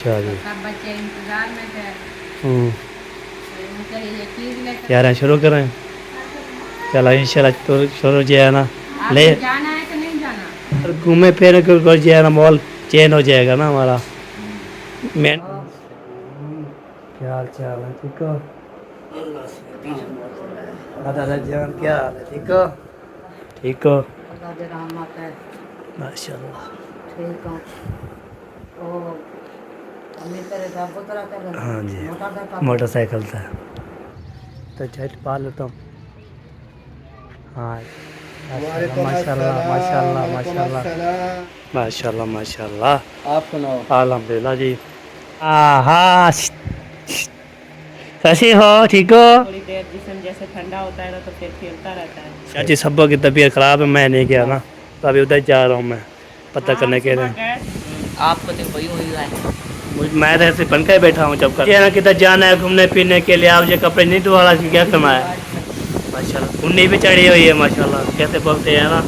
अच्छा जी। सब बच्चे इंतजार में थे। हम्म, मुझे ये चीज लेकर कह रहे हैं शुरू करें। चलो इंशाल्लाह तो शुरू जो है ना ले आपको जाना है कि नहीं जाना? और घूमे फिरे को जो है ना मॉल चेंज हो जाएगा ना हमारा। मैं क्या हाल चाल है, ठीक हो? दादा जान क्या हाल है, ठीक हो? ठीक हो अल्लाह की रहमत है। माशाल्लाह। ठीक हूँ। ओ अम्मी तेरे साहब को तरह कर हाँ जी, मोटरसाइकिल मोटरसाइकिल था तो चल पा लेता हूँ। हाँ माशाल्लाह माशाल्लाह माशाल्लाह माशाल्लाह माशाल्लाह। आप सुनाओ। अल्हम्दुलिल्लाह जी। हाँ कैसे हो, ठीक हो? थोड़ी देर जिसम जैसे ठंडा होता है ना तो फिर खेलता रहता है। चाची सब्बो की तबीयत ख़राब है, मैं नहीं गया ना तो अभी उधर जा रहा हूँ मैं पता करने के लिए। आपको तो वही हुई है। मैं तो ऐसे बन के बैठा हूँ जब कर किधर जाना है घूमने फिरने के लिए। आप जो कपड़े नहीं धोला क्या करना है। माशाल्लाह उन्नी भी चढ़ी हुई है माशाल्लाह, कैसे बोलते हैं ना।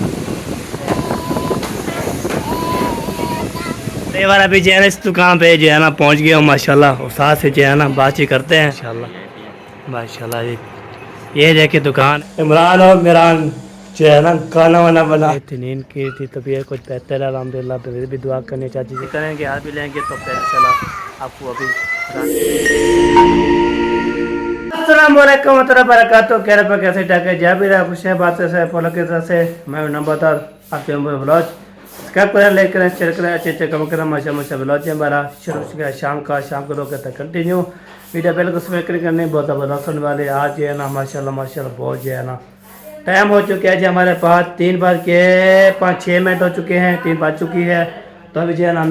तो ये बार अभी जो है ना इस दुकान पे जो है ना पहुँच गया हूँ माशाल्लाह, और साथ से जो है ना बातचीत करते हैं माशाल्लाह माशाल्लाह जी। ये देखिए दुकान इमरान और मिरान जो है ना खाना वाना बना थी, नींद की थी तबीयत कुछ बेहतर है अल्हम्दुलिल्लाह। फिर भी दुआ करनी चाची जी करेंगे, आप भी लेंगे तो फिर इंशाल्लाह आपको अभी अस्सलाम वालेकुम वरहमतुल्लाहि वबरकातुहू। कह रहे कैसे टके जा भी रहा खुश है बात से फॉलो की तरह से मैं नंबर आपके ब्लॉज सब्सक्राइब करें लाइक करें शेयर करें अच्छे अच्छे कम करें माशा माशा ब्लॉज है हमारा शुरू से शाम को 2 तक कंटिन्यू वीडियो पहले को समय करने बहुत ज़बरदस्त होने वाले। आज जो है ना माशाल्लाह माशाल्लाह बहुत जो है ना टाइम हो चुका है जी हमारे पास 3 बज के 5-6 मिनट हो चुके हैं, 3 बज चुकी है। तो अभी जो है ना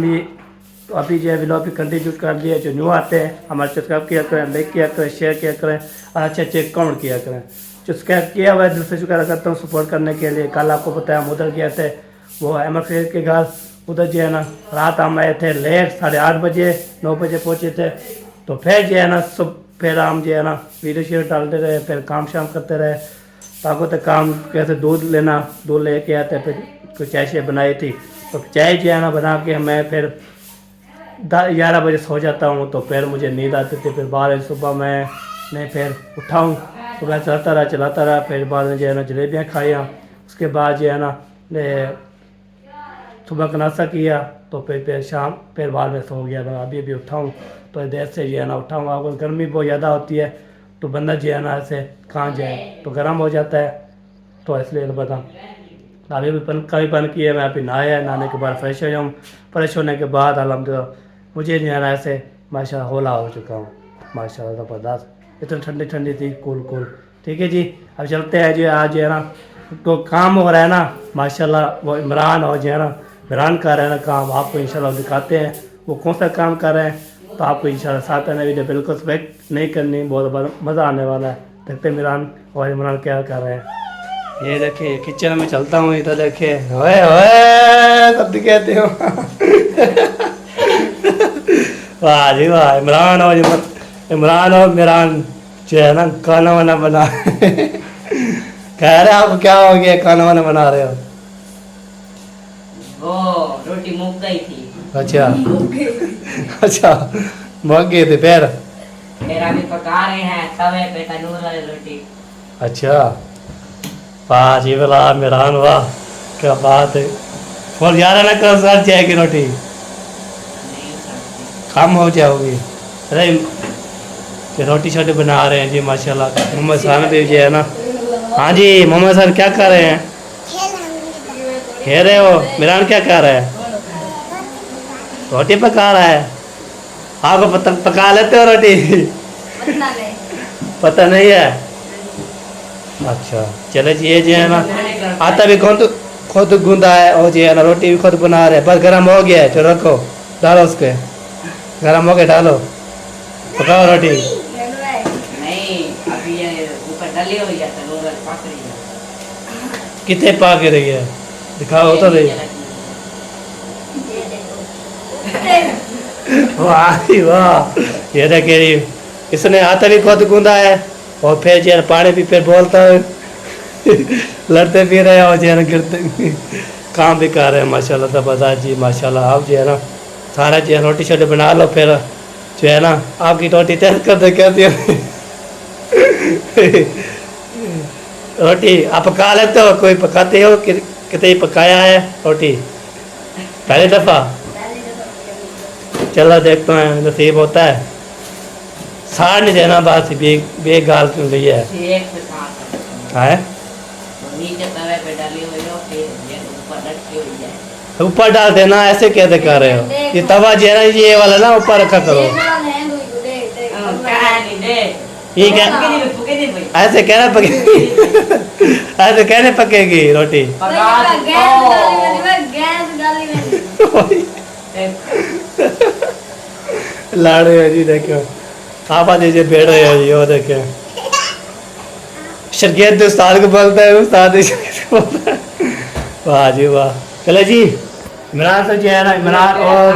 तो अभी जो है व्लॉग भी कंटिन्यू कर दिया। जो न्यू आते हैं हमारे सब्सक्राइब किया करें, लाइक किया करें, शेयर किया करें और अच्छे अच्छे कमेंट किया करें। सब्सक्राइब किया हुआ है दिल से शुक्र करता हूँ सपोर्ट करने के लिए। कल आपको पता है हम उधर गए थे वो अहमद फेर के घर, उधर जो है ना रात हम आए थे लेट 8:30 बजे 9 बजे पहुँचे थे। तो फिर जो है ना फिर हम जो है ना वीडियो शीडियो डालते रहे, फिर काम शाम करते रहे। ताको तक काम कैसे दूध लेके आते, फिर कुछ चाय शाय बनाई थी। तो चाय जो है ना बना के मैं फिर 11 बजे सो जाता हूँ। तो फिर मुझे नींद आती थी। फिर 12 सुबह मैं फिर उठाऊँ सुबह चलाता रहा। फिर बाद में जो है ना जलेबियाँ खाया। उसके बाद जो है ना सुबह का नाश्ता किया। तो फिर शाम फिर बाद में सो गया। मैं अभी उठाऊँ तो देर से जो है ना उठाऊँ। अगर गर्मी बहुत ज़्यादा होती है तो बंदा जो है ना ऐसे कहाँ जाए तो गर्म हो जाता है। तो इसलिए बता अभी भी बंद किया। मैं अभी नहाया, नहाने के बाद फ्रेश हो जाऊँ। फ्रेश होने के बाद अल्हम्दुलिल्लाह मुझे जो है ना ऐसे माशा होला हो चुका हूँ माशाल्लाह ज़बरदस्त। इतनी ठंडी ठंडी थी कूल। ठीक है जी अब चलते हैं जी। आज जो है ना तो काम हो रहा है ना माशाल्लाह वो इमरान और जो है ना इमरान कर रहे हैं ना काम, आपको इंशाल्लाह दिखाते हैं वो कौन सा काम कर रहे हैं। तो आपको इंशाल्लाह साथ आने वीडियो बिल्कुल एक्सपेक्ट नहीं करनी, बहुत मज़ा आने वाला है। देखते हैं इमरान और इमरान क्या कर रहे हैं। ये देखिए किचन में चलता हूँ इधर देखिए ओए ओए सब कहते हो वाह जी वाह। इमरान और मिरान जो है ना खाना वाना बना कह रहे आपको क्या हो गया खाना वाना बना रहे हो? वो रोटी मुक गई थी। अच्छा अच्छा मग गए थे फिर अभी पका रहे हैं तवे पे तंदूर वाली रोटी। अच्छा वाह जी वाह मिरान वाह क्या बात है। और ज़्यादा ना कर सर जाएगी रोटी कम हो जाओगी। अरे ये रोटी शोटी बना रहे हैं जी माशाल्लाह। मोहम्मद सर भी जो है ना हाँ जी मोहम्मद सर क्या कर रहे हैं? खेल रहे हो? मिरान क्या कर रहा है? रोटी पका रहा है। आपको पका लेते हो रोटी? पता नहीं है। अच्छा चले जी ये जो है ना आटा भी खुद गूंदा है और जो है ना रोटी भी खुद बना रहे हैं। बस गर्म हो गया है, चलो रखो डालो उसके गर्म हो गया डालो पकाओ रोटी। नहीं अभी ये ऊपर डली हुई है तंदूर वाली पक रही है। कितने पा के रही है दिखाओ तो रही। वाह वाह ये देखिए इसने आटा भी खुद गूंदा है और फिर जो है पानी भी फिर बोलता है लड़ते भी रहे और जो है ना गिरते काम भी कर रहे हैं माशाल्लाह ज़बरदस्त जी माशाल्लाह। आप जो है ना सारा जो है रोटी शोटी बना लो, फिर जो है ना आपकी रोटी टेस्ट कर दे कहती है। रोटी आप पका लेते हो, कोई पकाते हो कि कितने पकाया है रोटी पहली दफ़ा? चलो देखते हैं नसीब होता है। साड़ नहीं देना बात बेगाल क्यों गई है। एक से साथ है तो नीचे तवे पे डाली हुई हो, फिर ये ऊपर लटकी हुई है। ऊपर डाल देना, ऐसे कैसे कर रहे हो? ये तवा जो है ना ये वाला ना ऊपर रखा करो। कहा नहीं दे ये क्या फुके नहीं भाई ऐसे कहना पकेगी? ऐसे कहने पकेगी रोटी? पका लाड़ रहे हो जी, देखो आप आज ये बैठ रहे हो जी, वो देखो शर्कियत उस्ताद को बोलता है, उस्ताद बोलता है। वाह जी वाह। चले जी, इमरान से जो है ना, इमरान और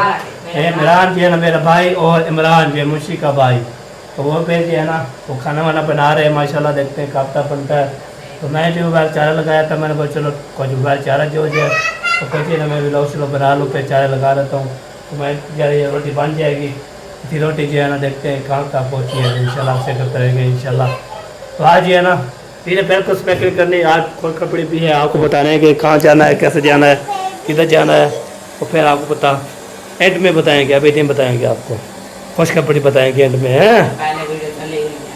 इमरान जो है ना मेरा भाई, और इमरान जो है मुंशी का भाई, तो वो पे जो है ना वो खाना वाना बना रहे हैं माशाल्लाह, देखते हैं कापता बनता है। तो मैं जो मोबाइल चारा लगाया था, मैंने बोला चलो कुछ मोबाइल चारा जो है तो कुछ ना मैं ब्लाउज चलो बना लूँ, फिर चारा लगा लेता हूँ। तो मैं यार ये रोटी बन जाएगी, इसी रोटी जो है ना देखते हैं कहाँ कहाँ पहुँची है, इंशाल्लाह से करते रहेंगे इंशाल्लाह। तो आज जो है ना फिर पहले कुछ पैकिंग करनी, आज कोई कपड़े भी है, आपको बताने हैं कि कहाँ जाना है, कैसे जाना है, किधर जाना है, और फिर आपको पता एंड में बताएंगे, अभी नहीं बताएंगे आपको, खुश कपड़े बताएंगे एंड में है। पहले वीडियो चली हुई है।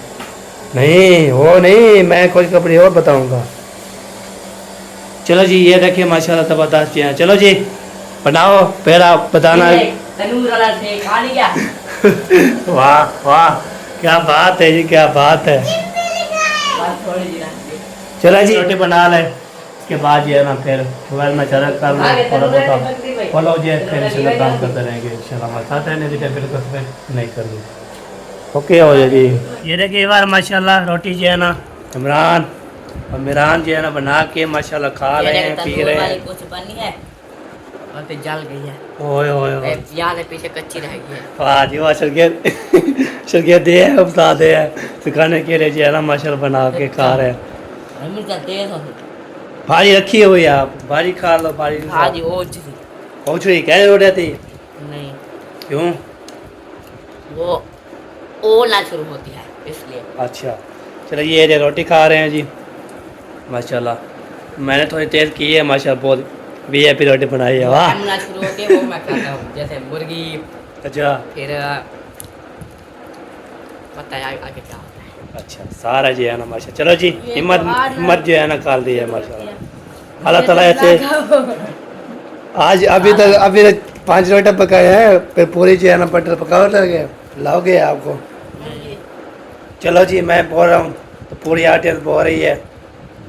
नहीं वो नहीं, मैं खुश कपड़े और बताऊंगा। चलो जी, ये देखिए माशाल्लाह ज़बरदस्त जी हैं। चलो जी बनाओ, फिर आप बताना। तनूर वाला से खा लिया। वाह वाह, क्या बात है जी, क्या बात है। बस थोड़ी जी रख दी। चलो जी रोटी बना ले, इसके बाद जो है ना फिर मोबाइल में चार्ज कर लो, थोड़ा बहुत फॉलो जो है, फिर इंशाल्लाह काम करते रहेंगे इंशाल्लाह। हमारे साथ रहने दीजिए, फिर कुछ नहीं करनी। ओके हो जाए जी। ये देखिए बार माशाल्लाह रोटी जो है ना इमरान और मिरान जो है ना बना के माशाल्लाह खा रहे हैं, पी रहे हैं। कुछ बनी है और फिर जल गई है। ओए ओए ओए, याद है पीछे कच्ची रह गई है। वाह जी वाह, शर्कियत दे है, उस्ताद दे है सिखाने के लिए जो है ना माशाल्लाह बना के खा रहे हैं। मिर्चा तेज हो भारी रखी हुई है, आप भारी खा लो, भारी हाँ जी ओझ थी पहुँच रही क्या रोटी थी? नहीं क्यों? वो ओला शुरू होती है इसलिए। अच्छा चलो, ये रोटी खा रहे हैं जी माशाल्लाह। मैंने थोड़ी तेज़ की है माशाल्लाह, बहुत वीआईपी रोटी बनाई है। वाह, ओला शुरू होती है वो मैं खाता हूँ, जैसे मुर्गी, अच्छा फिर पता है आगे क्या होता है। अच्छा, सारा जी है ना माशा। चलो जी, हिम्मत हिम्मत जो है ना काल दी है माशाल्लाह। अल्लाह ताला ऐसे आज अभी तक 5 रोटी पकाए हैं, फिर पूरी जो है ना बटर पकाओ लगे लाओगे आपको। चलो जी, मैं बोल रहा हूँ तो पूरी आटे बोल रही है,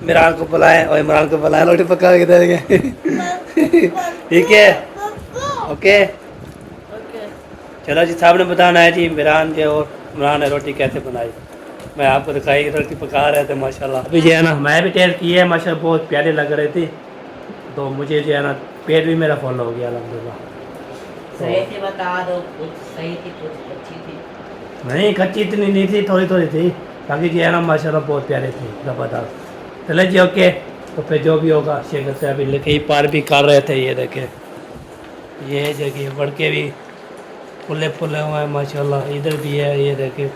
इमरान को बुलाएं और इमरान को बुलाएं, रोटी पका के देंगे। ठीक है, ओके। चलो जी, साहब ने बताना है जी इमरान जो और इमरान ने रोटी कैसे बनाई, मैं आपको दिखाई रोटी पका रहे थे माशाल्लाह। अभी जो है ना मैं भी टेस्ट की है माशाल्लाह, बहुत प्यारी लग रही थी, तो मुझे जो है ना पेट भी मेरा फॉलो हो गया अल्हम्दुलिल्लाह। सही से बता दो, कुछ सही थी कुछ अच्छी थी। नहीं कच्ची इतनी नहीं थी, थोड़ी थोड़ी थी, बाकी जो है ना माशाल्लाह बहुत प्यारी थी, ज़बरदस्त। चले जी ओके, तो फिर जो भी होगा शेखर से अभी लेके ही पार भी कर रहे थे। ये देखे, ये जगह बड़के भी फुले फुले हुए हैं माशाल्लाह, इधर भी है, ये देखे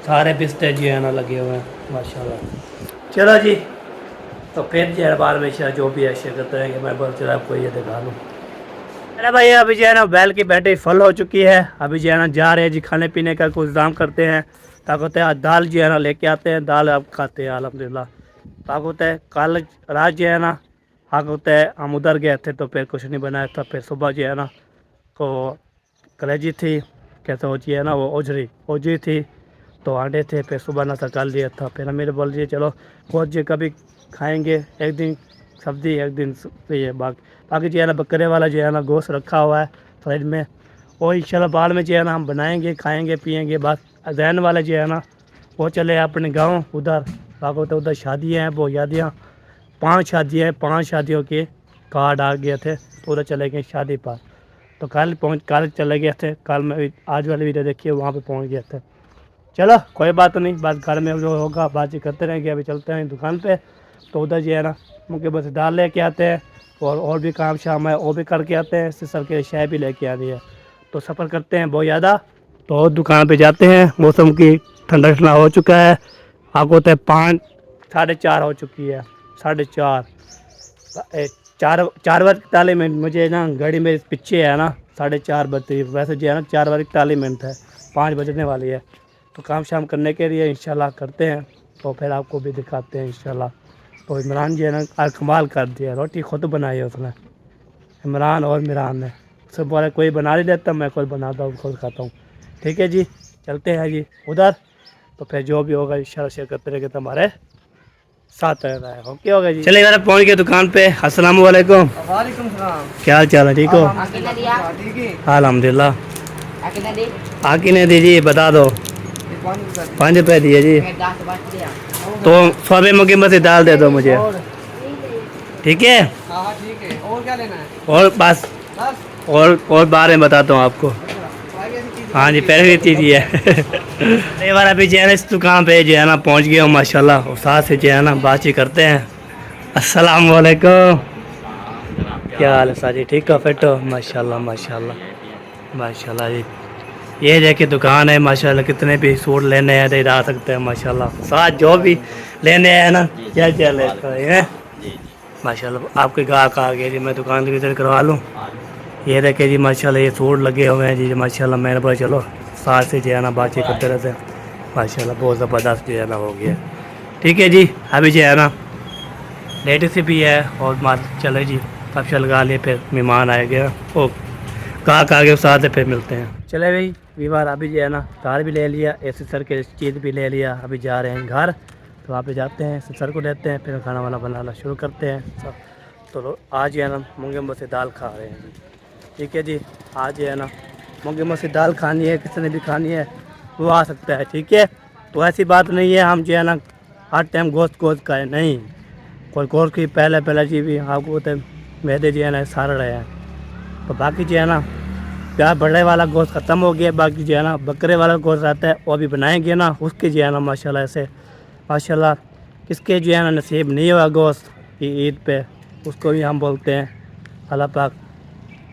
सारे बिस्तर जो है ना लगे हुए हैं माशाल्लाह। चलो जी, तो फिर जो है बार में जो भी है शेयर करते रहेंगे। मैं बोल चला आपको ये दिखा दूँ। अरे भाई अभी जो है ना बैल की बैटरी फुल हो चुकी है, अभी जो है ना जा रहे हैं जी, खाने पीने का कुछ इंतजाम करते हैं। ताकत है दाल जो है ना लेके आते हैं, दाल आप खाते हैं अल्हम्दुलिल्लाह। ताकत है कल रात जो है ना ताकत है हम उधर गए थे, तो फिर कुछ नहीं बनाया था। फिर सुबह जो है ना को कलेजी थी, कैसे हो है ना वो ओजरी थी, तो आंडे थे, फिर सुबह नाश्ता कर लिया था। फिर मेरे बोल दिए चलो खोज जी कभी खाएंगे, एक दिन सब्ज़ी एक दिन ये बाकी जो है ना बकरे वाला जो है ना गोश्त रखा हुआ है फ्रिज में, वो इंशाल्लाह बाद में जो है ना हम बनाएंगे, खाएंगे पिएंगे। बस अजैन वाला जो है ना वो चले अपने गांव उधर, बाकी तो उधर शादियाँ हैं, वो यादियाँ 5 शादियाँ हैं, 5 शादियों के कार्ड आ गए थे, तो उधर चले गए शादी पर। तो कल चले गए थे, कल मैं आज वाली वीडियो देखिए वहाँ पे पहुँच गए थे। चलो कोई बात नहीं, बात घर में जो होगा बातचीत करते रहेंगे। अभी चलते हैं दुकान पे, तो उधर जो है ना मुझे बस दाल लेके आते हैं, और भी काम शाम है वो भी करके आते हैं, सिसर के चाय भी लेके आनी है। तो सफ़र करते हैं बहुत ज़्यादा, तो दुकान पे जाते हैं। मौसम की ठंडा ठंडा हो चुका है, आपको होता है 5 4:30 हो चुकी है, 4:30 4:41 मुझे ना घड़ी मेरे पीछे है ना 4:30 बजते, वैसे जो है ना 4:41 है, 5 बजने वाली है। तो काम शाम करने के लिए इंशाल्लाह करते हैं, तो फिर आपको भी दिखाते हैं इंशाल्लाह। तो इमरान जी है ना आज कमाल कर दिया, रोटी खुद बनाई है उसने, इमरान और मिरान ने। उससे बोला कोई बना नहीं देता, मैं खुद बनाता हूँ, खुद खाता हूँ। ठीक है जी, चलते हैं जी उधर, तो फिर जो भी होगा इंशाल्लाह शेयर करते रहेंगे, तो हमारे साथ रहना है। ओके होगा जी, चलिए यार पहुँच गए दुकान पे। अस्सलाम वालेकुम। वालेकुम सलाम। क्या हाल चाल है, ठीक हो? आके ना दिया, ठीक है। अल्हम्दुलिल्लाह। आके ना दे, आके नहीं दीजिए, बता दो। 5 रुपये दिए जी। मैं 10 बच दिया। तो 100 रुपये मुझे बस दाल दे दो मुझे, ठीक है? हाँ हाँ ठीक है। और क्या लेना है? और बस बस और बारे में बताता हूँ आपको। आगे ऐसी चीज़ हाँ जी, पहले भी चीज़ ही है। एक बार अभी जो है ना इस दुकान पे जो है ना पहुँच गया हूँ माशाल्लाह, और साथ से जो है ना बातचीत करते हैं। अस्सलाम वालेकुम, क्या हाल है साजी, ठीक हो, फिट हो? माशाल्लाह माशाल्लाह माशाल्लाह जी। ये देखिए दुकान है माशाल्लाह, कितने भी सूट लेने हैं तो आ सकते हैं माशाल्लाह। साथ जो भी लेने हैं ना क्या क्या लेते हैं माशाल्लाह। आपके ग्राहक आ गए जी, मैं दुकान की विजिट करवा लूँ। ये देखे जी माशाल्लाह, ये सूट लगे हुए हैं जी माशाल्लाह। मैंने बोला चलो साथ से जो है ना बातचीत करते रहते हैं माशाल्लाह। बहुत ज़बरदस्त जो है ना हो गया। ठीक है जी, अभी जो है ना लेडीज से भी है और माल चले जी, तब से लगा लिए, फिर मेहमान आए गया, ओ ग्राहक आ गए, साथ से फिर मिलते हैं। चले भाई वीवार, अभी जो है ना कार भी ले लिया, ऐसे सर के चीज़ भी ले लिया, अभी जा रहे हैं घर। तो वहाँ पे जाते हैं, सर को लेते हैं, फिर खाना वाना बनाना शुरू करते हैं सब। तो आज जो है ना मूंगे मसूर दाल खा रहे हैं जी। ठीक है जी, आज जो है ना मूंगे मसूर दाल खानी है, किसी ने भी खानी है वो आ सकता है। ठीक है, तो ऐसी बात नहीं है हम जो है ना हर टाइम गोश्त खाए, नहीं। कोई गोश्त की पहले जी भी आपको तो मैदे जो है ना सार रहे हैं। तो बाकी जो है ना क्या बड़े वाला गोश्त ख़त्म हो गया, बाकी जो है ना बकरे वाला गोश्त आता है वो अभी बनाएंगे ना, उसके जो है ना माशाल्लाह से माशाल्लाह किसके जो है ना नसीब नहीं हुआ गोश्त की ईद पे, उसको भी हम बोलते हैं अल्लाह पाक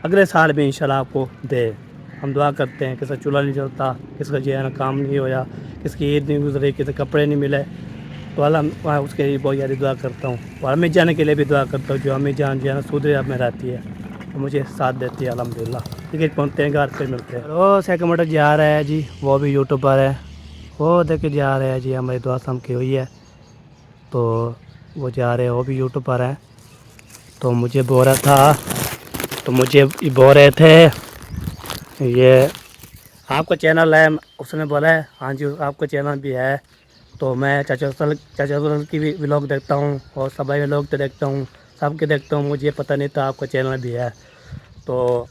अगले साल भी इंशाल्लाह आपको दे। हम दुआ करते हैं, किसी चूल्हा नहीं चलता, किसका जो है ना काम नहीं होया, किसकी ईद नहीं गुजरी, किसी कपड़े नहीं मिले, तो अल्लाह उसके लिए बहुत ज़्यादा दुआ करता हूँ। और अम्मी जान के लिए भी दुआ करता हूँ, जो अम्मी जान जो है ना सऊदी अरब में रहती है, तो मुझे साथ देती है अल्हम्दुलिल्लाह। ठीक है, पहुँचते हैं घर, फिर मिलते हैं। वो सेकंड मोटर जा रहा है जी, वो भी यूट्यूबर है, वो देखे जा रहे हैं जी, हमारी दुआ सम की हुई है, तो वो जा रहे हैं, वो भी यूट्यूबर है। तो मुझे बोल रहा था, तो मुझे बोल रहे थे ये आपका चैनल है, उसने बोला है हाँ जी आपका चैनल भी है। तो मैं चाचा अफजल की भी व्लॉग देखता हूँ और सभी व्लॉग तो देखता हूँ, सबके देखता हूँ, मुझे पता नहीं था आपका चैनल भी है। तो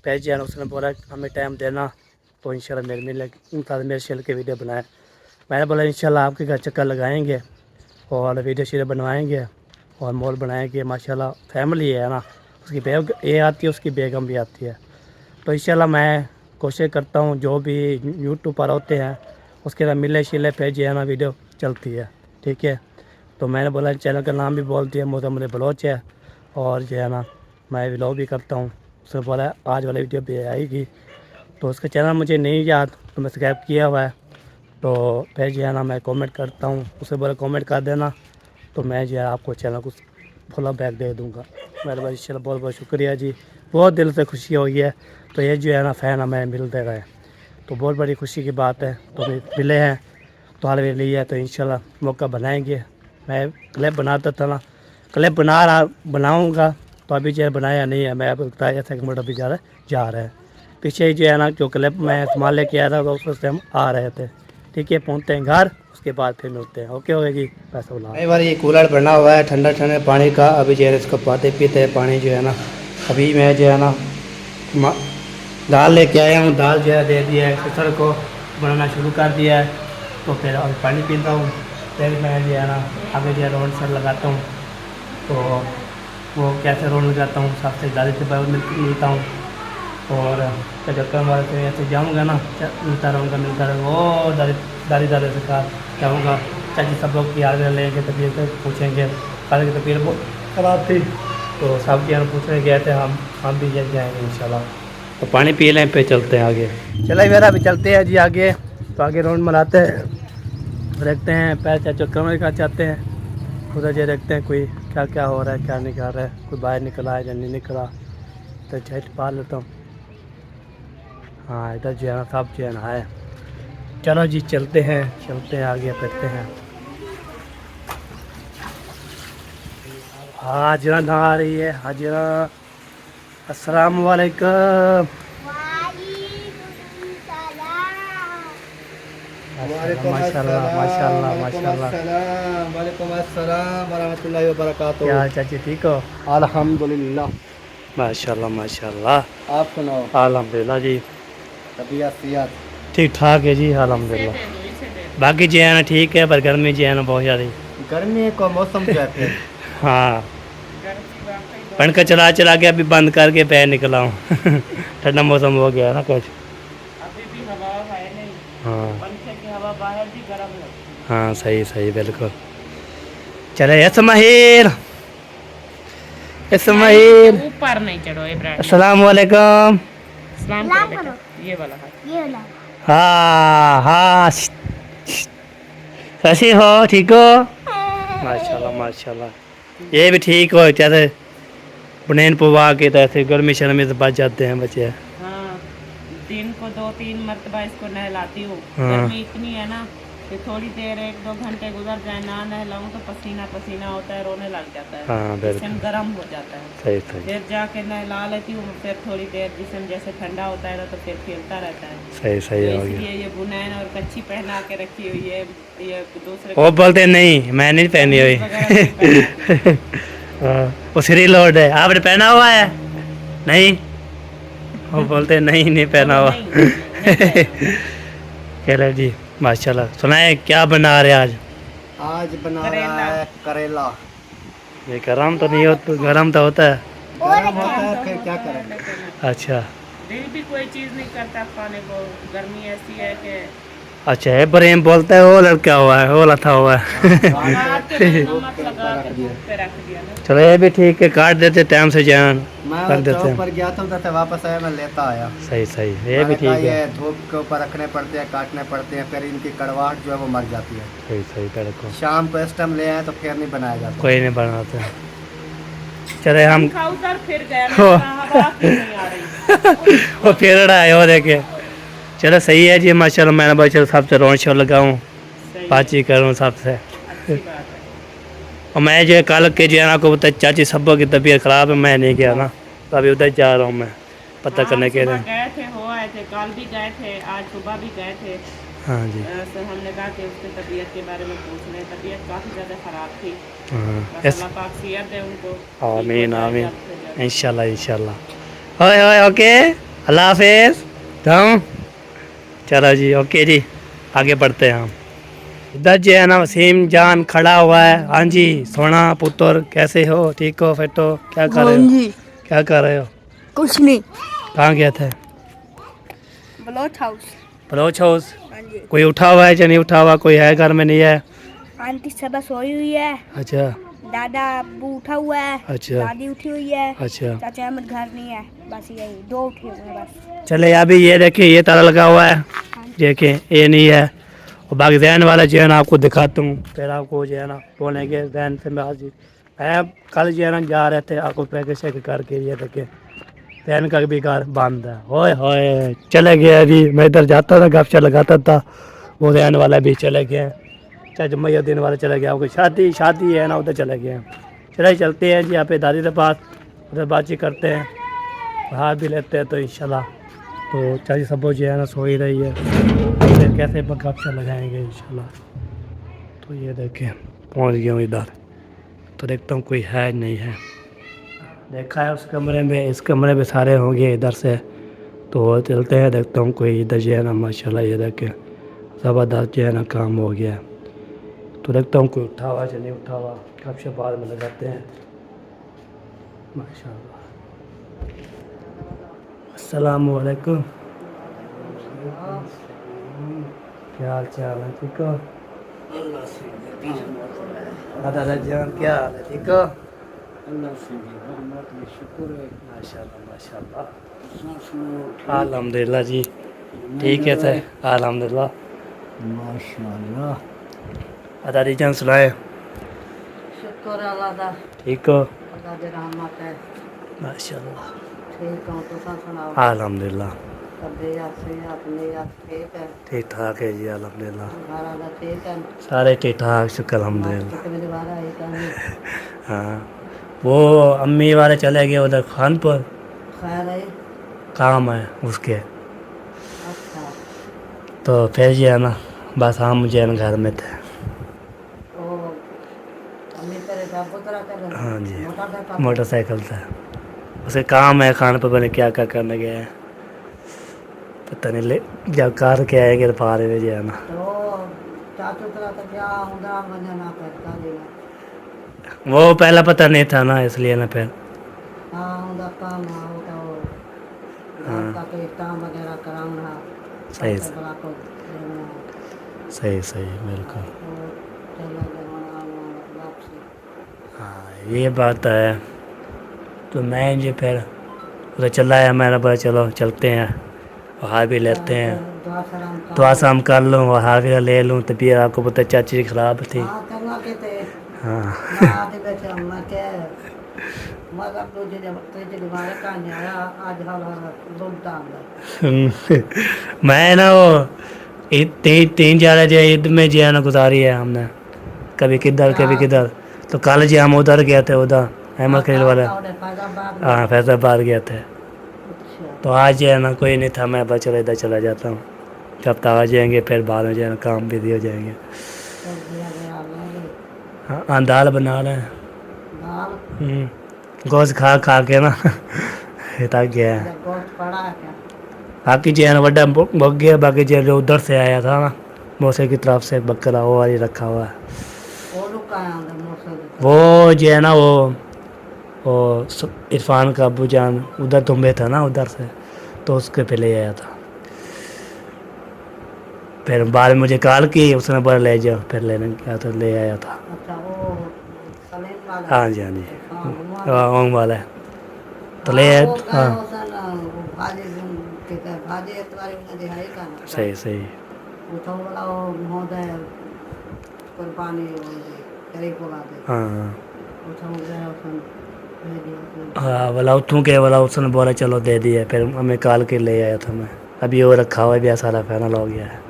फिर जो है उसने बोला हमें टाइम देना, तो इंशाल्लाह मेरे चैनल के वीडियो बनाए। मैंने बोला इंशाल्लाह आपके घर चक्कर लगाएंगे और वीडियो शीडियो बनवाएंगे और मॉल बनाएंगे। माशाल्लाह फैमिली है ना, उसकी बेग ये आती है, उसकी बेगम भी आती है। तो इंशाल्लाह मैं कोशिश करता हूँ जो भी यूट्यूब पर होते हैं उसके साथ मिले शिले फिर जो है ना वीडियो चलती है। ठीक है, तो मैंने बोला चैनल का नाम भी बोल दिया, मोहम्मद बलोच है, और जो है ना मैं व्लॉग भी करता हूँ। उसने बोला आज वाली वीडियो भी आएगी, तो उसका चैनल मुझे नहीं याद, तो मैं सब्सक्राइब किया हुआ है। तो फिर जो है ना मैं कमेंट करता हूँ, उसे बोला कमेंट कर देना, तो मैं जो है आपको चैनल को फुल बैक दे दूँगा। मेरे भाई इंशाल्लाह बहुत बहुत शुक्रिया जी, बहुत दिल से खुशी हुई है। तो ये जो है ना फ़ैन हमें मिलते रहे, तो बहुत बड़ी खुशी की बात है। तो मिले हैं तो हाल में लिए है, तो इंशाल्लाह मौका बनाएंगे। मैं क्लिप बनाता था ना, क्लिप बनाऊँगा, तो अभी जो है बनाया नहीं है। मैं अब बताया था कि मोटर भी जा रहा है। पीछे जो है ना जो क्लिप मैं सामान लेके आया था, तो उससे हम आ रहे थे। ठीक है, पहुँचते हैं घर, उसके बाद फिर मिलते हैं। ओके होगा जी, पैसा बुला। कई बार ये कूलर बना हुआ है ठंडा ठंडा पानी का, अभी जो है इसको पाते पीते हैं पानी जो है ना। अभी मैं जो है ना दाल लेके आया हूँ, दाल जो है दे दिया है, सर को बनाना शुरू कर दिया है। तो फिर अभी पानी पीता हूँ, फिर मैं जो है ना आगे जो है रोड सर लगाता हूँ। तो वो कैसे रोड लगाता हूँ, सबसे दादी से मिलता हूँ, और चक्कर मार के ऐसे जाऊँगा ना, मिलता रहूँगा वो दादी से कहा जाऊँगा। चाची सब लोग की हाल लेंगे, तबीयत पूछेंगे, कल की तबीयत बहुत ख़राब थी, तो सब जो है पूछने गए थे, हम भी जाएंगे इंशाल्लाह। तो पानी पी लें फिर चलते हैं आगे। चले मेरा अभी चलते हैं जी आगे। तो आगे राउंड मनाते हैं, देखते हैं पैर चाचो कमरे का चाहते हैं खुदा जी, देखते हैं कोई क्या क्या हो रहा है क्या नहीं कर रहा है, कोई बाहर निकला है या नहीं निकला, तो झट पा लेता हूँ। हाँ इधर जो है ना सब जो है ना है। चलो जी चलते हैं आगे बढ़ते हैं। हाजिरा नहा रही है, हाजिरा। अस्सलाम वालेकुम। माशाल्लाह माशाल्लाह माशाल्लाह। वालेकुम अस्सलाम वरहमतुल्लाहि वबरकातुहू। क्या हाल चाची, ठीक हो? अल्हम्दुलिल्लाह। माशाल्लाह माशाल्लाह। आप सुनाओ, अल्हम्दुलिल्लाह जी, तबीयत सियात? ठीक ठाक है जी अल्हम्दुलिल्लाह। बाकी जो है ना ठीक है, पर गर्मी जो है ना बहुत ज़्यादा। गर्मी का मौसम जो है हाँ पंखा चला चला के अभी बंद करके पैर निकला हूँ ठंडा मौसम हो गया ना कुछ। अभी भी हवा है नहीं, हाँ पंखे की हवा बाहर भी गर्म है। हाँ सही सही बिल्कुल। चले इस्माइल, इस्माइल ऊपर नहीं चढ़ो इब्राहिम। अस्सलाम वालेकुम। सलाम करो बेटा, ये वाला हाथ। हाँ हाँ कैसे हो, ठीक हो? माशाल्लाह माशाल्लाह। ये भी ठीक हो, जैसे बनेन पुवा के, तो ऐसे गर्मी शर्मी से बच जाते हैं बच्चे। हाँ, दिन को 2-3 मरतबा इसको नहलाती हूँ। हाँ। गर्मी इतनी है ना कि थोड़ी देर 1-2 घंटे गुजर जाए ना नहलाऊं तो पसीना पसीना होता है, रोने लग जाता है। हाँ बिल्कुल जिस्म गर्म हो जाता है। सही सही फिर जाके नहला लेती हूँ, फिर थोड़ी देर जिस्म जैसे ठंडा होता है ना तो फिर खेलता रहता है। सही तो सही हो इसलिए गया। ये बुनैन और कच्ची पहना के रखी हुई है। ये दूसरे वो बोलते नहीं मैं नहीं पहनी हुई वगैरह नहीं पहनाती। हाँ, वो श्री लोड है, आपने पहना हुआ है? नहीं, वो बोलते नहीं पहना हुआ। नहीं पहना। चलो जी माशाल्लाह। सुनाए क्या बना रहे आज? आज बना रहा है करेला। ये गरम तो नहीं होता, गरम तो होता है। गर्म होता है, फिर क्या करें। अच्छा दिल भी कोई चीज़ नहीं करता खाने को, गर्मी ऐसी है कि अच्छा है, प्रेम बोलता है वो लड़का हुआ है, वो लथा हुआ है। रात के नमक लगा के धूप पे रख दिया ना। चलो ये भी ठीक है, काट देते टाइम से जान मैं रख देते चौक हैं। पर गया था, उधर से वापस आया, मैं लेता आया। सही सही ये भी मैंने कहा ठीक है। ये धूप के ऊपर रखने पड़ते हैं, काटने पड़ते हैं, फिर इनकी कड़वाहट जो है वो मर जाती है। सही सही बिल्कुल। शाम को इस टाइम ले आए तो फिर नहीं बनाया जाता। कोई नहीं बनाते। चले हम पंखा उधर फिर गया, हो। हवा क्यों नहीं आ रही। वो फिर रहा है वो देखे। चलो सही है जी माशाल्लाह। मैंने बोला चलो सबसे रोन शो लगाऊँ, सही है, बातचीत करूँ सबसे। अच्छी बात है। और मैं जो है कल के जो है ना को चाची सब्बो की तबीयत ख़राब है, मैं नहीं गया ना, तो अभी उधर जा रहा हूँ मैं पता करने के लिए। सुबह गए थे, हो आए थे, कल भी गए थे, आज सुबह भी गए थे। हाँ जी तो हमने कहा कि उसकी तबीयत के बारे में पूछ लें। तबीयत काफ़ी ज़्यादा ख़राब थी। हाँ बस यस अल्लाह पाक सेहत दे उनको। आमीन आमीन जल्द से जल्द। इंशाल्लाह इंशाल्लाह। ओए ओए ओके अल्लाह हाफिज़ जाऊँ। चलो जी ओके जी आगे बढ़ते हैं हम। इधर जो है ना वसीम जान खड़ा हुआ है। हाँ जी सोना पुत्र कैसे हो, ठीक हो, फिट हो, क्या कर रहे हो? क्या कर रहे हो? कुछ नहीं, कहाँ गए थे? बलोच हाउस। बलोच हाउस। हाँ जी, कोई उठा हुआ है या नहीं उठा हुआ? कोई है घर में? नहीं है। आंटी सब सोई हुई है, अच्छा दादा अब्बू उठा हुआ है, अच्छा दादी उठी हुई है, अच्छा चाचा अहमद घर नहीं है, बस यही 2 उठे हुए हैं बस। चले अभी ये देखिए ये ताला लगा हुआ है, देखिए ये नहीं है। और बाकी जैन वाला जो है ना आपको दिखाता हूँ, फिर आपको जो है ना बोलेंगे जैन से मैं आज मैं कल जो है ना जा रहे थे आपको पैकेज शेक करके, ये देखिए जैन का भी घर बंद है। होए होए चले गए। अभी मैं इधर जाता था गपशप लगाता था, वो जैन वाला भी चले गए, चाहे जुम्मन वाले चले गए, आपको शादी है ना उधर चले गए। चले चलते हैं जी यहाँ पे दादी के पास, उधर बातचीत करते हैं, हाथ भी लेते हैं तो इंशाल्लाह। तो चाची सब जो है ना सो ही रही है, फिर कैसे गपशप लगाएंगे इंशाल्लाह। तो ये देखें पहुँच गया हूँ इधर, तो देखता हूँ कोई है नहीं है। देखा है उस कमरे में, इस कमरे में सारे होंगे इधर से, तो चलते हैं देखता हूँ कोई इधर जो है ना माशाल्लाह ये देखें ज़बरदस्त जो है ना काम हो गया। तो देखता हूँ कोई उठा हुआ या नहीं उठा हुआ, गपशप बाद में लगाते हैं माशाल्लाह। अस्सलामु अलैकुम, क्या हाल चाल है, ठीक हो? दादा जान क्या हाल है, ठीक हो? अल्लाह से रहमत में शुक्र है। माशाल्लाह माशाल्लाह। सांस लो अल्हम्दुलिल्लाह जी, ठीक है सर, अल्हम्दुलिल्लाह। माशाल्लाह। अदारी जान सुनाए, शुक्र अल्लाह दा, ठीक हो? अल्लाह दी रहमत है। माशाल्लाह ठीक हूँ, तुम सुनाओ। अल्हम्दुलिल्लाह, तबीयत सेहत नियत ठीक है, ठीक ठाक है जी अल्हम्दुलिल्लाह। घर वाला ठीक है। सारे ठीक ठाक, शुक्र मास्टर अल्हम्दुलिल्लाह। के मेरे बाहर आई कहीं हाँ, वो अम्मी वाले चले गए उधर खानपुर, खैर आई। काम है उसके, अच्छा, तो फिर जो है ना बस हम जो है ना घर में थे। ओ अम्मी तेरे का पुत्रा कर रहे हाँ जी, मोटरसाइकिल मोटरसाइकिल से उसे काम है खानपुर, पता नहीं क्या क्या करने गए हैं, पता नहीं ले जब कार के आएंगे तो पार में जो है ना। तो चाचू तेरा तो क्या उधर बने ना करता देना। वो पहला पता नहीं था ना, इसलिए ना फिर। हाँ उधर काम है, वो तो हाँ। घर का कोई काम वगैरह कराना है, सही सबसे बड़ा को देना है। सही सही बिल्कुल। तो चलो जमाना वापसी। हाँ ये बात है। तो मैं जी फिर उधर चला है, मैंने बोला चलो चलते हैं वहाँ भी लेते हैं, दुआ सलाम तो आसाम कर लूँ वहाँ भी ले लूँ। तबीयत आपको पता है चाची की ख़राब थी। हाँ चंगा कहते हाँ मैं आते बैठे हूँ, मैं क्या मगर तुझे जब तुझे दोबारा कहाँ नहीं आया आज हाल लूटता अंदर। मैं ना वो तीन चार जो ईद में जो है ना गुजारी है हमने, कभी किधर कभी किधर। तो कल जी हम उधर गए थे, उधर अहमद खलील वाला, हाँ फैजाबाद गए थे। अच्छा तो आज जो है ना कोई नहीं था, मैं बस चलो इधर चला जाता हूँ, जब तक आ जाएंगे फिर बाद में जो है ना काम बिजी हो जाएंगे। तो दिया गया मैंने हाँ दाल बना रहे हैं। दाल गोश्त खा खा के ना थक गया है। जब गोश्त पड़ा है क्या बाकी जो है ना बड़ा भग गया, बाकी जो उधर से आया था ना मौसे की तरफ से बकरा, वो वाली रखा हुआ है। वो लोग का है अंदर मौसम वो जो है ना वो इरफान का अबू जान उधर तुम्बे था ना उधर से, तो उसके पे ले आया था। फिर बाद में मुझे कॉल की, उसने बोला ले जाओ, फिर लेने गया तो ले आया था। अच्छा वो सलीम वाला हाँ जी हाँ जी, हाँ ओम वाला है तो ले आया। वो गए हाँ वो सन वो भाजी कहते हैं भाजी एक बार उन्हें दिहाई का ना सही सही। वो तो वाला वो महोदय कुर्बानी करीब बोला दे हाँ हाँ वो तो गए उसन दे दिया हाँ वाला उठूँ के वाला उसने बोला चलो दे दिया, फिर हमें कॉल के ले आया था मैं। अभी वो रखा हुआ है, भी सारा फाइनल हो गया है।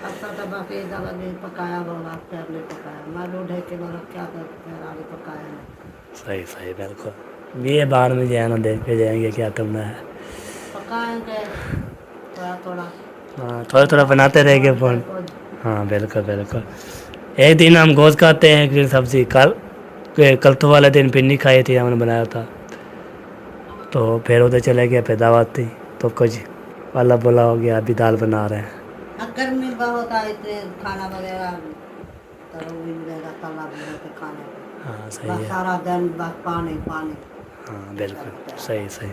अच्छा तो बाकी ज़्यादा नहीं पकाया वो रास्ते अपने पकाया मैं ढूंढे के लोग क्या करते हैं आगे पकाया नहीं सही सही बिल्कुल। ये बार में जो है ना देख के जाएंगे क्या करना है। पकाएंगे थोड़ा थोड़ा हाँ थोड़ा थोड़ा बनाते रहेंगे फोन। हाँ बिल्कुल बिल्कुल। एक दिन हम गोश्त खाते हैं, एक दिन सब्ज़ी। कल तो वाले दिन पिन्नी खाई थी, हमने बनाया था, तो फिर उधर चले गए, फिर दावत थी, तो कुछ वाला बोला हो गया, अभी दाल बना रहे हैं। गर्मी बहुत आई थी खाना वगैरह तो वो भी मिलेगा तला भी होते खाने को हाँ सही बस है। सारा दिन बस पानी पानी हाँ बिल्कुल सही सही।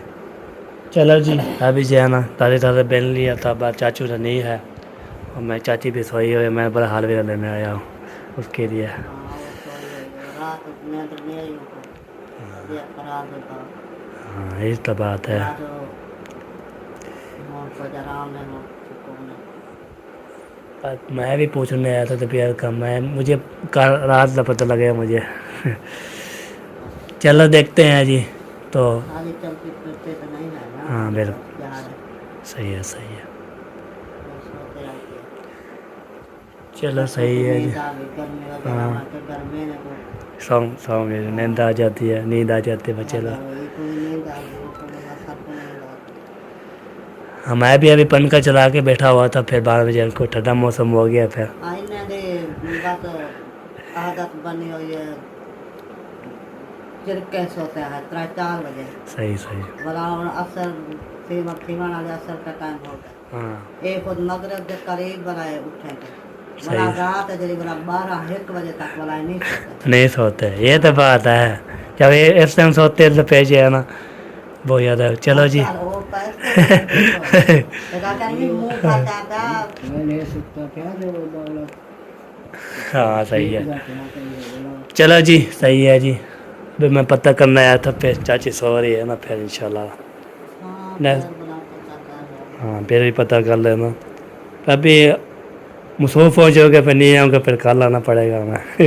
चलो जी अभी जो है ना ताज़े ताज़े बन लिया था, बात चाचू से नहीं है, और मैं चाची भी सोई हुई है, मैं बड़ा हलवे लेने आया हूँ उसके लिए। हाँ वो तो ये रात नींद नहीं आई उनको ये खराब होता हाँ यही तो बात है। रात को आराम में हो सुकून में बात मैं भी पूछने आया था तबीयत का, मैं मुझे कल रात का पता लगा मुझे। चलो देखते हैं जी। तो खाली चलते फिरते तो नहीं है ना हाँ बिल्कुल जा रहे सही है सही है। बस होते रहते हैं चलो सही है जी। नींद आ गई गर्मी वगैरह हाँ में तो गर्मी में तो सौ में नींद आ जाती है, नींद आ जाती है बच्चे लोग। ये कोई नींद आ गई तो मेरा सर को नींद आ गई हाँ मैं भी अभी पंखा चला के बैठा हुआ था, फिर 12 बजे को ठंडा मौसम हो गया फिर। आईने दे बस आदत बनी हुई है फिर कैसे होता है 3-4 बजे सही सही। बराबर असर सीमा वाले असर का टाइम होता है हाँ एक खुद मगरब के करीब बनाए उठे थे सही। बड़ा रात है जरी बड़ा 12-1 बजे तक वाला नहीं सोता नहीं सोते, ये तो बात है, जब ये इस टाइम सोते हैं तो पेज है ना बहुत ज़्यादा। चलो जी वो पैसे मुंह खाता था मैं नहीं सकता क्या जो दौलत हाँ सही है। जाते हैं बोला चलो जी सही है जी, अभी मैं पता करने आया था, फिर चाची सो रही है ना, फिर इंशाल्लाह हाँ नहीं। फिर बना पता कर हाँ फिर भी पता कर लेना। अभी मसरूफ़ हो जाओगे, फिर नहीं आऊँगा, फिर कल आना पड़ेगा हमें।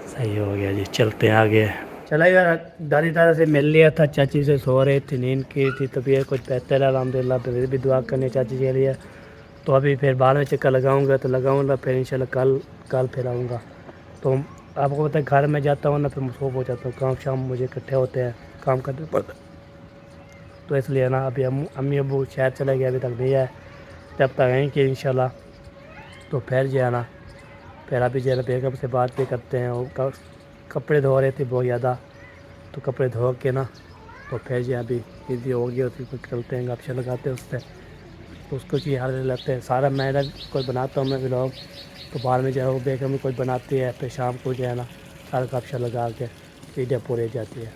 सही हो गया जी, चलते हैं आगे। चला यार, दादी दादा से मिल लिया था, चाची से सो रही थी, नींद की थी, तबीयत कुछ बेहतर है अल्हम्दुलिल्लाह। फिर भी दुआ करनी चाची के लिए। तो अभी फिर बाद में चक्कर लगाऊंगा तो लगाऊंगा, फिर इंशाल्लाह कल फिर आऊँगा। तो आपको पता है घर में जाता हूँ ना, फिर मसरूफ़ हो जाता हूँ, काम शाम मुझे इकट्ठे होते हैं, काम करने पड़ता है। तो इसलिए ना अभी अम्मी अबू शहर चले गए, अभी तक नहीं आए, जब तक आएंगे इंशाल्लाह तो फिर जो है ना, फिर अभी जो है ना बेगम से बात भी करते हैं। वो कपड़े धो रहे थे बहुत ज़्यादा, तो कपड़े धो के ना तो फिर जो है अभी ईदी होगी, उसकी कुछ करते हैं, गपशप लगाते हैं उससे, तो उसको जी हाल लेते हैं सारा। मैं कोई बनाता हूँ मैं व्लॉग, तो बाद में जो है वो बेगम भी कुछ बनाती है, फिर शाम को जो है ना सारा गपशप लगा के वीडियो पूरी जाती है।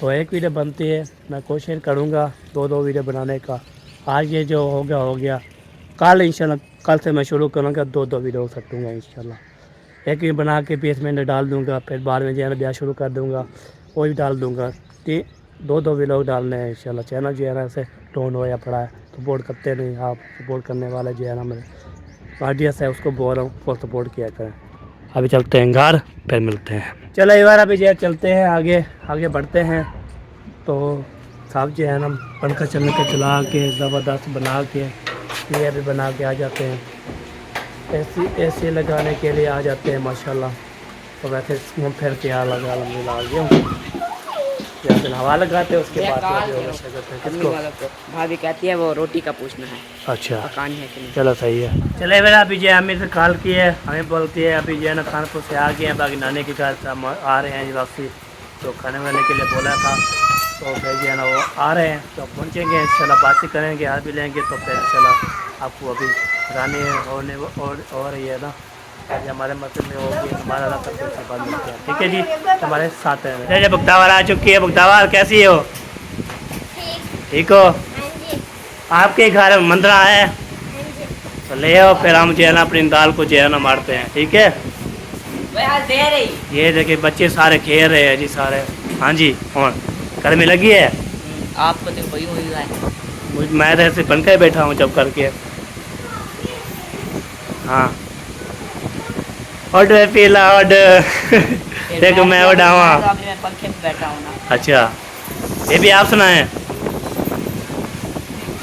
तो एक वीडियो बनती है, मैं कोशिश करूँगा दो वीडियो बनाने का। आज ये जो हो गया, कल इंशाल्लाह कल से मैं शुरू करूँगा, दो वीडियो हो सकूँगा इंशाल्लाह। एक ही बना के 20 मिनट डाल दूँगा, फिर बाद में जो है ना ब्याह शुरू कर दूँगा, वो भी डाल दूँगा। दो वीडियो डालने हैं इंशाल्लाह। चैनल जो है ना ऐसे टोन हो या पड़ा है, सपोर्ट करते नहीं आप, सपोर्ट करने वाला जो है ना मेरे ऑडियंस है उसको बोल रहा हूँ, वो सपोर्ट किया करें। अभी चलते हैं घर, फिर मिलते हैं। चलो एक बार अभी जो है चलते हैं आगे बढ़ते हैं। तो साहब जो है ना पंखा चलने के चला के ज़बरदस्त बना के ये भी बना के आ जाते हैं, एसी लगाने के लिए आ जाते हैं माशाल्लाह। तो वैसे घूम फिर के यहाँ लगा आ गया हूँ, या फिर हवा लगाते हैं, उसके बाद फिर भी करते हैं। किसको? भाभी कहती है वो रोटी का पूछना है, अच्छा पकानी है कि नहीं। चलो सही है। चले मेरा अभी जो है अमीर से कॉल की है, हमें बोलती है अभी जो है ना कानपुर से आ गए हैं, बाकी नानी के घर से हम आ रहे हैं वापसी, तो खाने वाने के लिए बोला था, तो फिर जो है ना वो आ रहे हैं, तो पहुँचेंगे इंशाल्लाह, बातचीत करेंगे, हाथ भी लेंगे, तो फिर इंशाल्लाह आपको अभी रानी होने और रही है ना, आज हमारे मस्जिद में होगी, हमारा रास्ता से बंद मिलते हैं। ठीक है जी, हमारे साथ हैं। जय बुख्तावर आ चुकी है। बुख्तावर कैसी हो? ठीक हो? आपके घर मंदरा है तो ले आओ, फिर हम जो है ना अपनी दाल को जो है ना मारते हैं। ठीक है, ये देखिए बच्चे सारे खेल रहे हैं जी सारे। हाँ जी, और घर में लगी है आपको तो कोई हुई है। मैं तो ऐसे बन के बैठा हूँ जब करके। हाँ ऑर्डर पीला ऑर्डर। देखो मैं उड़ावा। मैं पंखे में बैठा हूँ ना। अच्छा ये भी आप सुनाए,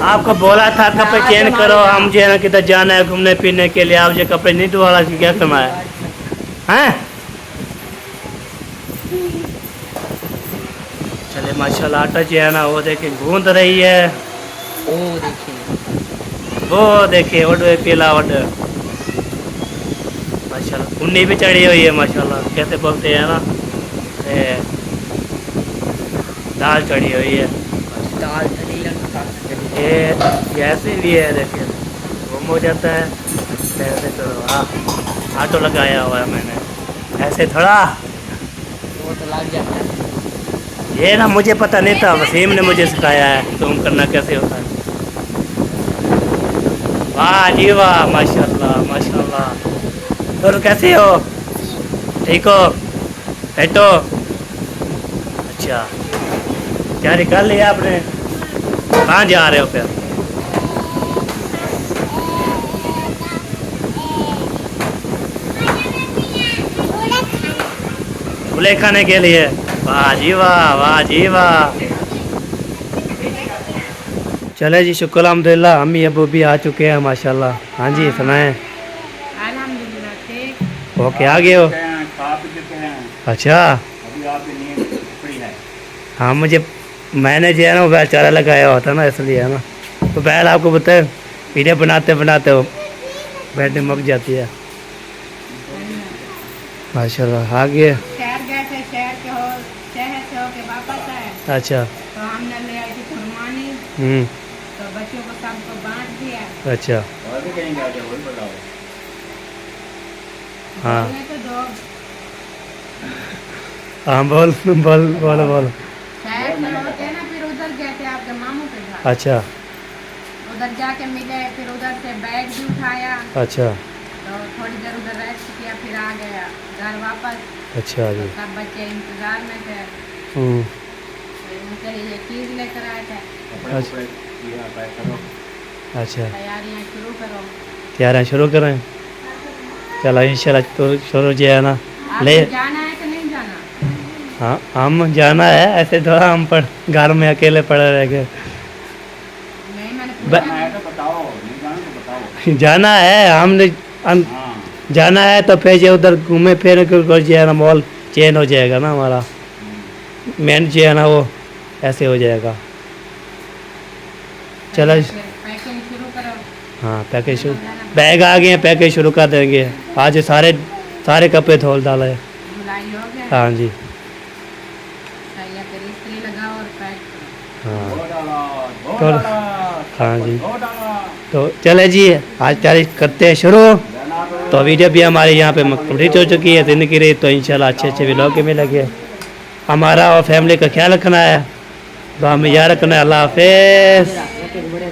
आपको बोला था कपड़े चेंज करो, हम जो है ना किधर जाना है घूमने फिरने के लिए, आप जो कपड़े नहीं धुआ क्या करना है? चले माशाल्लाह, आटा जो है ना वो देखे गूंद रही है, वो देखिए ऑर्डर पीला ऑर्डर माशाल्लाह। उन्नी भी चढ़ी हुई है माशाल्लाह, कैसे बोलते हैं ना, दाल चढ़ी हुई है, दाल ये ऐसे भी है देखिए, गुम हो जाता है ऐसे। तो हाँ ऑटो लगाया हुआ है मैंने, ऐसे थोड़ा वो तो लग जाता है। ये ना मुझे पता नहीं था, वसीम ने मुझे सिखाया है तुम करना कैसे होता है। वाह जी वाह, माशाल्लाह माशाल्लाह। तो कैसे हो? ठीक हो? बैठो। अच्छा क्या निकाल लिया आपने? कहाँ जा रहे हो फिर? फुले खाने के लिए? वाह जी वाह, वाह जी वाह। चले जी शुक्र अल्हम्दुलिल्लाह, अम्मी अबू भी आ चुके हैं माशाल्लाह। हाँ जी सुनाए। अल्हम्दुलिल्लाह ठीक। ओके आ गए हो? अच्छा हाँ मैंने जो है ना बैल चारा लगाया हुआ था ना, इसलिए है ना, तो बैल आपको बताए वीडियो बनाते बनाते हो बैठने मक जाती है माशाल्लाह। आ गए? शहर गए थे, शहर से होके वापस आए, अच्छा तो हमने ले आई थी खुरमानी, तो बच्चों को सबको बांट दिया। अच्छा हाँ बोले तो दो हाँ बोल बोल बोलो बोलो। शहर से होके ना फिर उधर गए थे आपके मामू के घर, अच्छा उधर जाके मिले, फिर उधर से बैग भी उठाया, अच्छा तो थोड़ी देर उधर रेस्ट किया, फिर आ गया घर वापस। अच्छा जी। सब बच्चे इंतजार में थे, हम्म, तो उनके लिए ये चीज़ लेकर आए थे। अच्छा तैयारियां शुरू करो। तैयारियां शुरू करें। चलो इंशाल्लाह तो शुरू जो है ना ले। आपको जाना है कि नहीं जाना? हाँ हम जाना है, ऐसे थोड़ा हम पर घर में अकेले पड़े रह गए। नहीं, मैंने ब- पूछा। जाना है हमने, हम जाना है तो फिर जो उधर घूमे फिर के जो है ना मॉल चेंज हो जाएगा ना हमारा, मेन जो है ना वो ऐसे हो जाएगा। चलो फिर पैकिंग शुरू करो। हाँ पैकेज शुरू, बैग आ गए हैं, पैकेज शुरू कर देंगे। आज सारे सारे कपड़े धोल डाले। धुलाई हो गया। हाँ जी। सही है, फिर इस्त्री लगाओ और पैक करो। हाँ तो हाँ जी, तो चले जी आज तारीख करते हैं शुरू। तो वीडियो भी हमारे यहाँ पे कंप्लीट हो चुकी है ज़िंदगी रही, तो इंशाल्लाह अच्छे अच्छे व्लॉग के मिलेंगे। हमारा और फैमिली का ख्याल रखना है, तो हमें याद रखना है। अल्लाह हाफिज़। एक बड़े